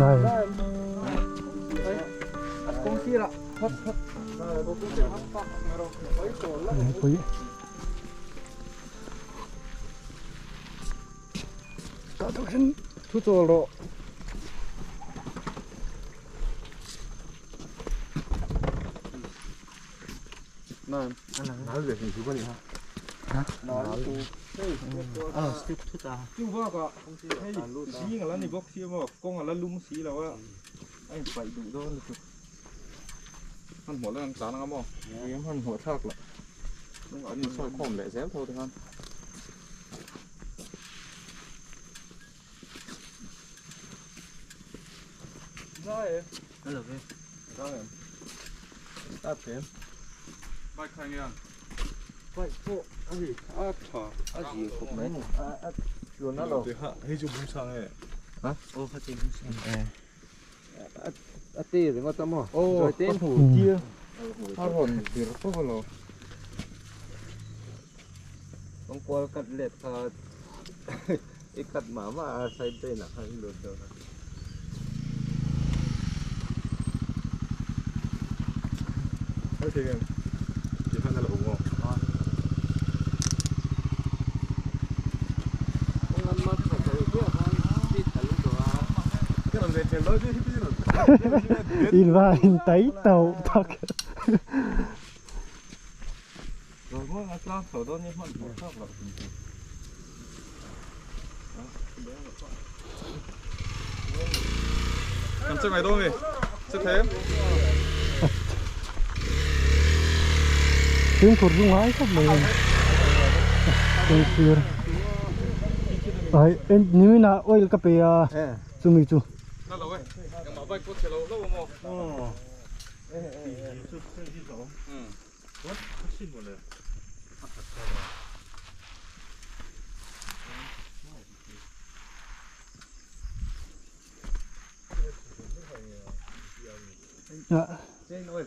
này Công ty là hất hất. Rồi, công ty hất tóc rồi. Mấy tổ là quý tạo thực hiện thu tổ lộ. Này, nói về hình chú có gì hả? Hả? Nói chú. 투자 Chú cái xí là này bốc xí mà con là lung xí là anh phải đủ đó là chú. Hắnหัวเรื่องจานนะครับบ่เลี้ยงhắnหัวทักละต้องเอานี่ซอยคอมแหละแซมโทรถึงhắnได้ Hello, okay. ได้ตัดเต็มไปใครเนี่ยไปพวกอะไรอะไรผมไหมชวนนั่นหรอให้จูบุญชังเอ้오, 같이 무슨.ตีถึงก็จะมั่วโอ้เต้นหูเจี๊ยถ้าหล่นเดี๋ยวพวกเราต้องกลัวกัดเล็ดค่ะอีกัดหมาว่าใส่เต้นอ่ะให้หลุดเดียวนะโอเคกันเดี๋ยวท่านจะหลงอ่ะงั้นมาใส่เสื้อผ้าที่ถ่ายรูปตัวก็เราเดินเที่ยวที่ที่เรา in va in tay tàu thật rồi mỗi ngày làm sổ đó như mình phải học là làm chơi mày đâu đi chơi thế tiếng thụt rung hái không mày tôi chưa ấy em nếu na oil cà phê chú mi chú đó là vậy nhưng mà bay cốt chơi lâu lâu mà dạ chơi thôi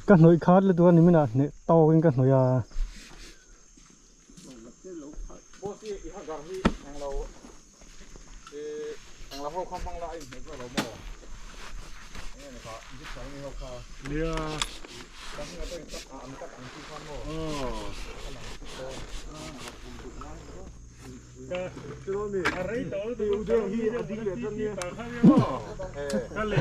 các nội khát là tôi nếu na to cái các nội bố sĩ ý hạt gạo đi hàng lâu không phong lại mấy cái lâu mỏ nghe này có ít cái này không có lia. cái này tôi cắt ăn chi con mỏ Array todo de un día y de día también. Dale.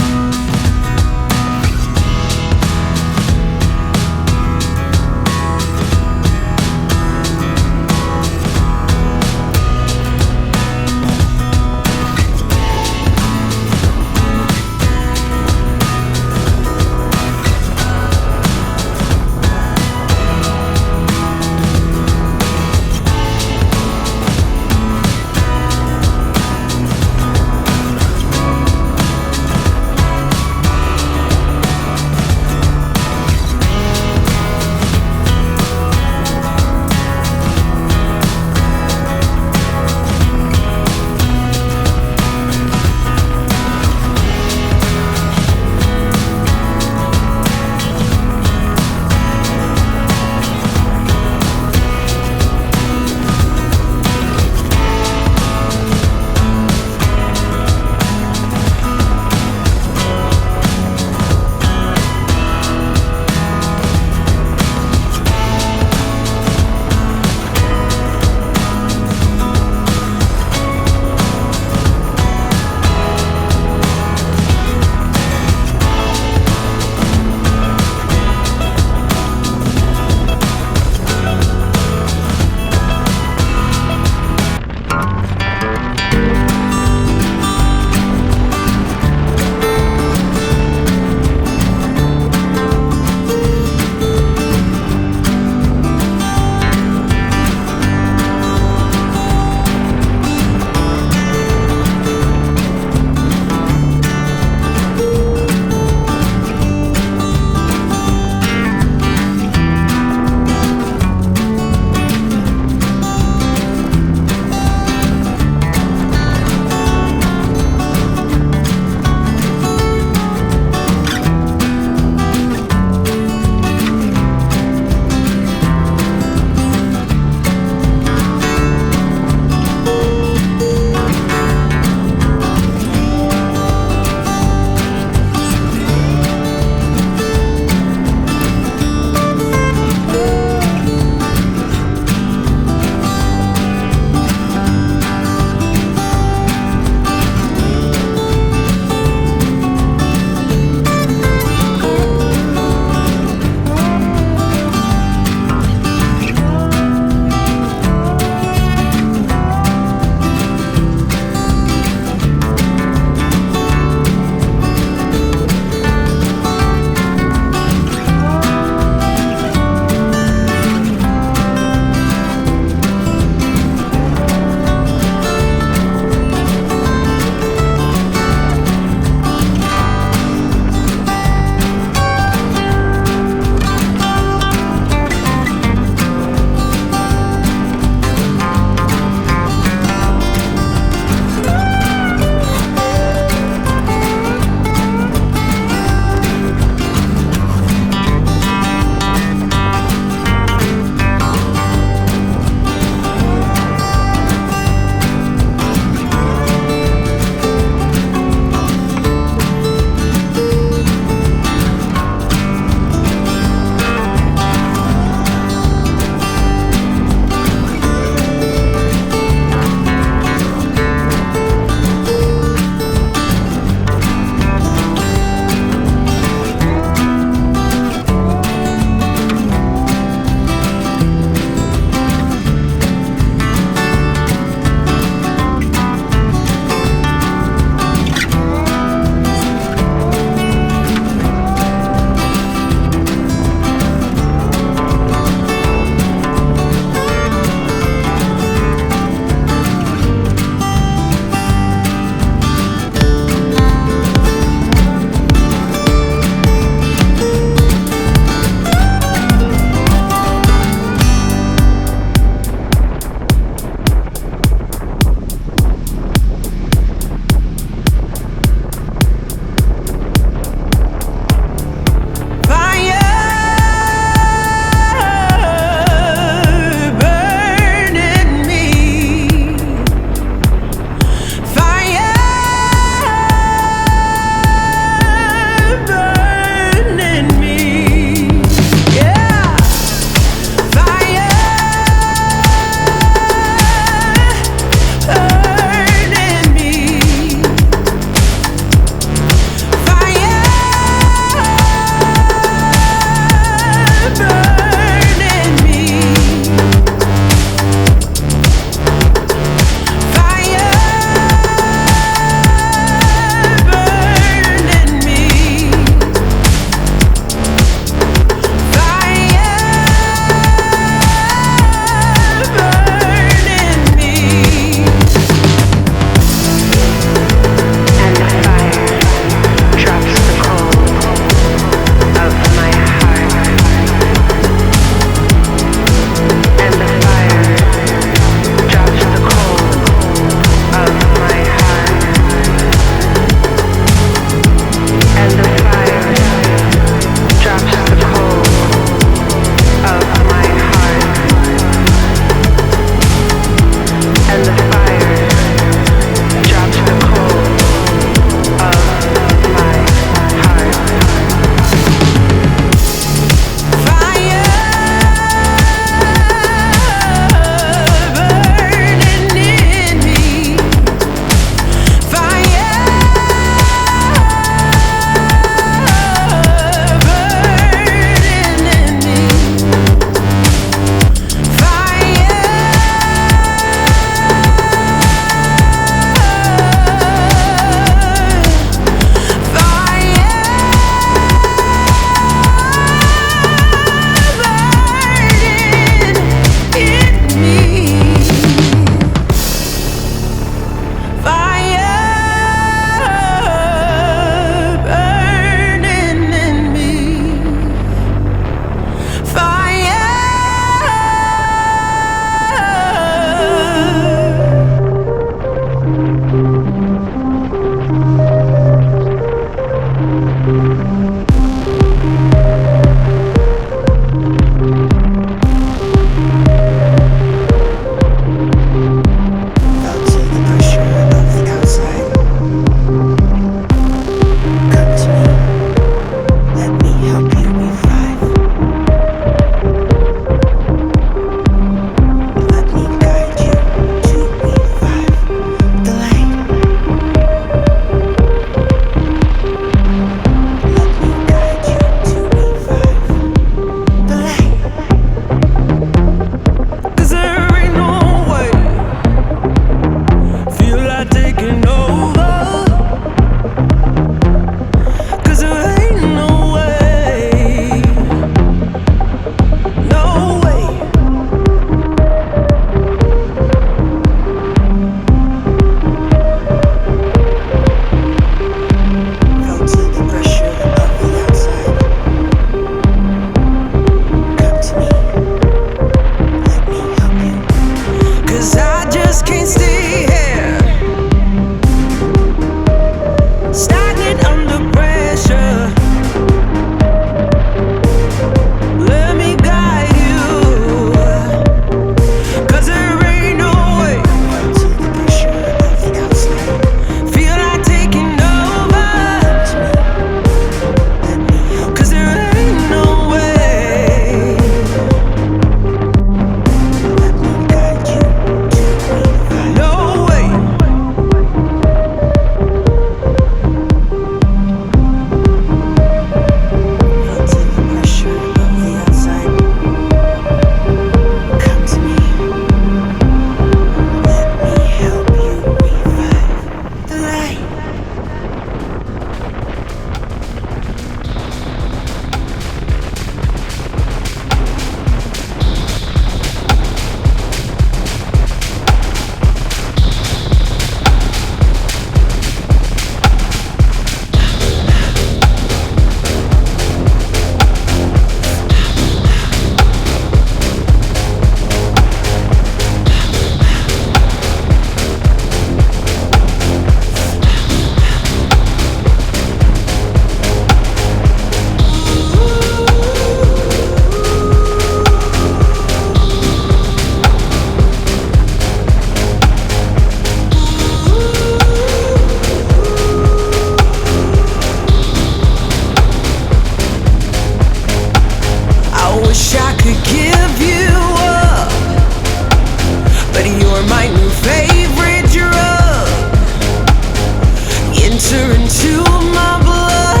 into my blood.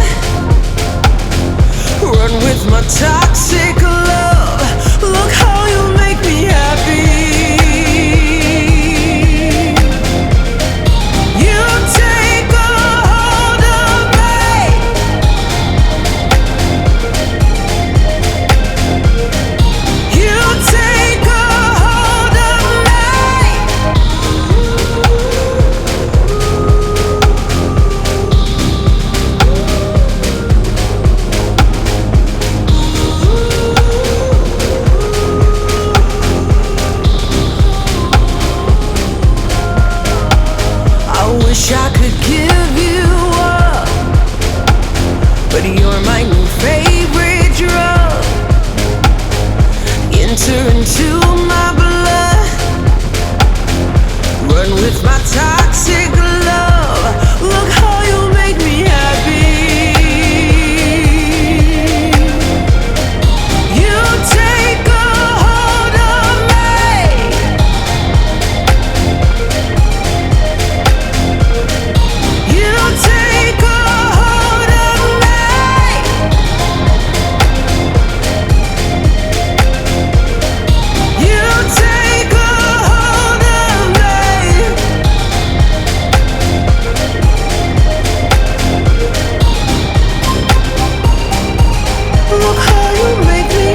Run with my toxic love. Look how you make me happy. You take a hold of me. You take a hold of me. I wish I could give you up, but you're my new favorite drug. Enter into my blood. Run with my toxic love. Look how you make me happy. You take a hold of me. You take a hold of me. You take a hold of me. Look how you make me.